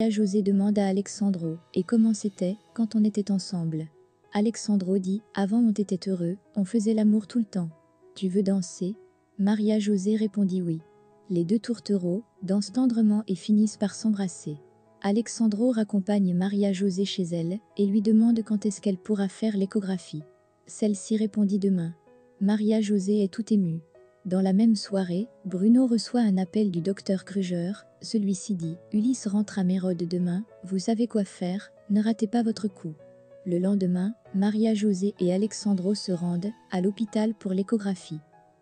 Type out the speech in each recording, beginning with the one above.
José demande à Alexandro « Et comment c'était quand on était ensemble ?» Alexandro dit « Avant on était heureux, on faisait l'amour tout le temps. Tu veux danser ?» Maria José répondit oui. Les deux tourtereaux dansent tendrement et finissent par s'embrasser. Alexandro raccompagne Maria José chez elle et lui demande quand est-ce qu'elle pourra faire l'échographie. Celle-ci répondit demain. Maria José est tout émue. Dans la même soirée, Bruno reçoit un appel du docteur Kruger. Celui-ci dit « Ulysse rentre à Mérode demain, vous savez quoi faire, ne ratez pas votre coup ». Le lendemain, Maria José et Alexandro se rendent à l'hôpital pour l'échographie.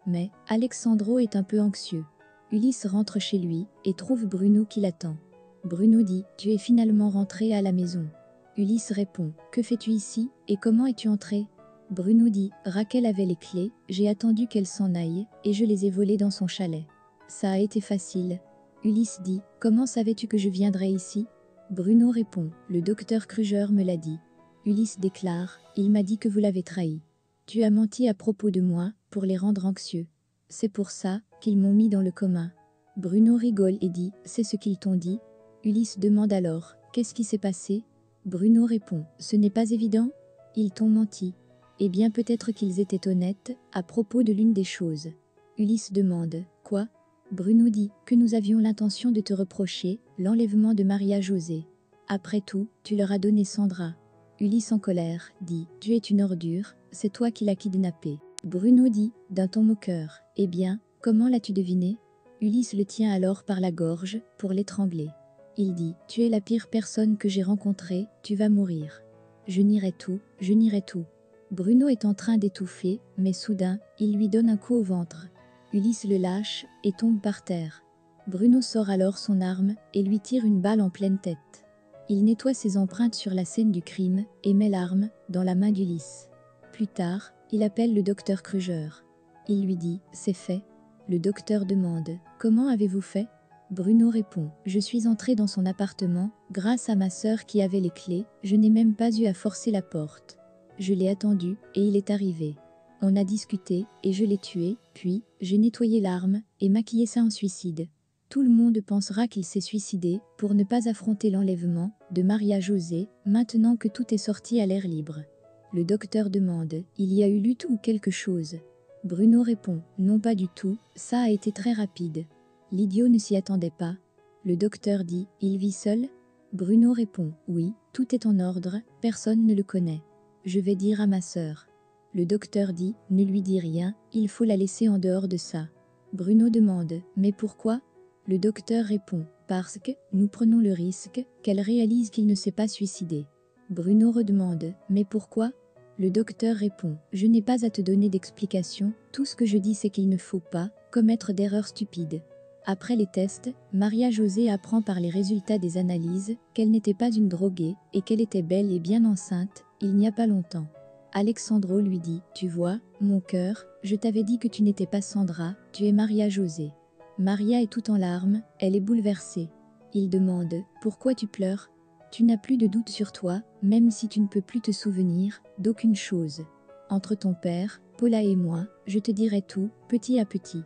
Mais Alexandro est un peu anxieux. Ulysse rentre chez lui et trouve Bruno qui l'attend. Bruno dit « Tu es finalement rentré à la maison ». Ulysse répond « Que fais-tu ici et comment es-tu entré ?» Bruno dit « Raquel avait les clés, j'ai attendu qu'elle s'en aille et je les ai volées dans son chalet. Ça a été facile. » Ulysse dit « Comment savais-tu que je viendrais ici ?» Bruno répond « Le docteur Kruger me l'a dit. » Ulysse déclare « Il m'a dit que vous l'avez trahi. Tu as menti à propos de moi pour les rendre anxieux. C'est pour ça qu'ils m'ont mis dans le coma. » Bruno rigole et dit « C'est ce qu'ils t'ont dit ?» Ulysse demande alors « Qu'est-ce qui s'est passé ?» Bruno répond « Ce n'est pas évident. Ils t'ont menti. » Eh bien peut-être qu'ils étaient honnêtes à propos de l'une des choses. Ulysse demande « Quoi ?» Bruno dit que nous avions l'intention de te reprocher l'enlèvement de Maria José. Après tout, tu leur as donné Sandra. Ulysse en colère dit « Tu es une ordure, c'est toi qui l'as kidnappée. » Bruno dit d'un ton moqueur « Eh bien, comment l'as-tu deviné ?» Ulysse le tient alors par la gorge pour l'étrangler. Il dit « Tu es la pire personne que j'ai rencontrée, tu vas mourir. Je nierai tout, je nierai tout. » Bruno est en train d'étouffer, mais soudain, il lui donne un coup au ventre. Ulysse le lâche et tombe par terre. Bruno sort alors son arme et lui tire une balle en pleine tête. Il nettoie ses empreintes sur la scène du crime et met l'arme dans la main d'Ulysse. Plus tard, il appelle le docteur Kruger. Il lui dit « C'est fait ». Le docteur demande « Comment avez-vous fait ?» Bruno répond « Je suis entré dans son appartement grâce à ma sœur qui avait les clés, je n'ai même pas eu à forcer la porte. Je l'ai attendu et il est arrivé. On a discuté et je l'ai tué, puis j'ai nettoyé l'arme et maquillé ça en suicide. Tout le monde pensera qu'il s'est suicidé pour ne pas affronter l'enlèvement de Maria José maintenant que tout est sorti à l'air libre. » Le docteur demande « Il y a eu lutte ou quelque chose ?» Bruno répond « Non pas du tout, ça a été très rapide. L'idiot ne s'y attendait pas. » Le docteur dit « Il vit seul ?» Bruno répond « Oui, tout est en ordre, personne ne le connaît. Je vais dire à ma sœur. » Le docteur dit « Ne lui dis rien, il faut la laisser en dehors de ça. » Bruno demande « Mais pourquoi ?» Le docteur répond « Parce que nous prenons le risque qu'elle réalise qu'il ne s'est pas suicidé. » Bruno redemande « Mais pourquoi ?» Le docteur répond « Je n'ai pas à te donner d'explication, tout ce que je dis c'est qu'il ne faut pas commettre d'erreurs stupides. » Après les tests, Maria José apprend par les résultats des analyses qu'elle n'était pas une droguée et qu'elle était belle et bien enceinte il n'y a pas longtemps. Alexandro lui dit « Tu vois, mon cœur, je t'avais dit que tu n'étais pas Sandra, tu es Maria José. » Maria est tout en larmes, elle est bouleversée. Il demande « Pourquoi tu pleures ? Tu n'as plus de doute sur toi, même si tu ne peux plus te souvenir d'aucune chose. Entre ton père, Paula et moi, je te dirai tout, petit à petit. »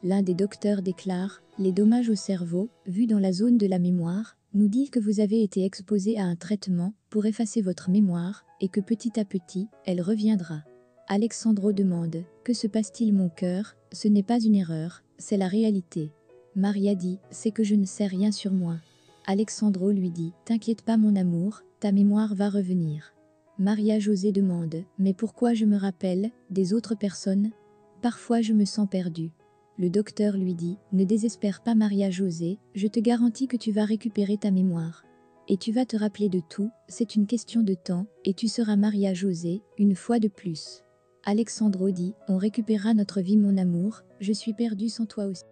L'un des docteurs déclare « Les dommages au cerveau, vus dans la zone de la mémoire, nous disent que vous avez été exposé à un traitement pour effacer votre mémoire et que petit à petit, elle reviendra. » Alexandro demande « Que se passe-t-il mon cœur ? Ce n'est pas une erreur, c'est la réalité. » Maria dit « C'est que je ne sais rien sur moi. » Alexandro lui dit « T'inquiète pas mon amour, ta mémoire va revenir. » Maria José demande « Mais pourquoi je me rappelle des autres personnes ? Parfois je me sens perdue. » Le docteur lui dit « Ne désespère pas Maria José, je te garantis que tu vas récupérer ta mémoire. Et tu vas te rappeler de tout, c'est une question de temps, et tu seras Maria José, une fois de plus. » Alexandro dit « On récupérera notre vie mon amour, je suis perdue sans toi aussi. »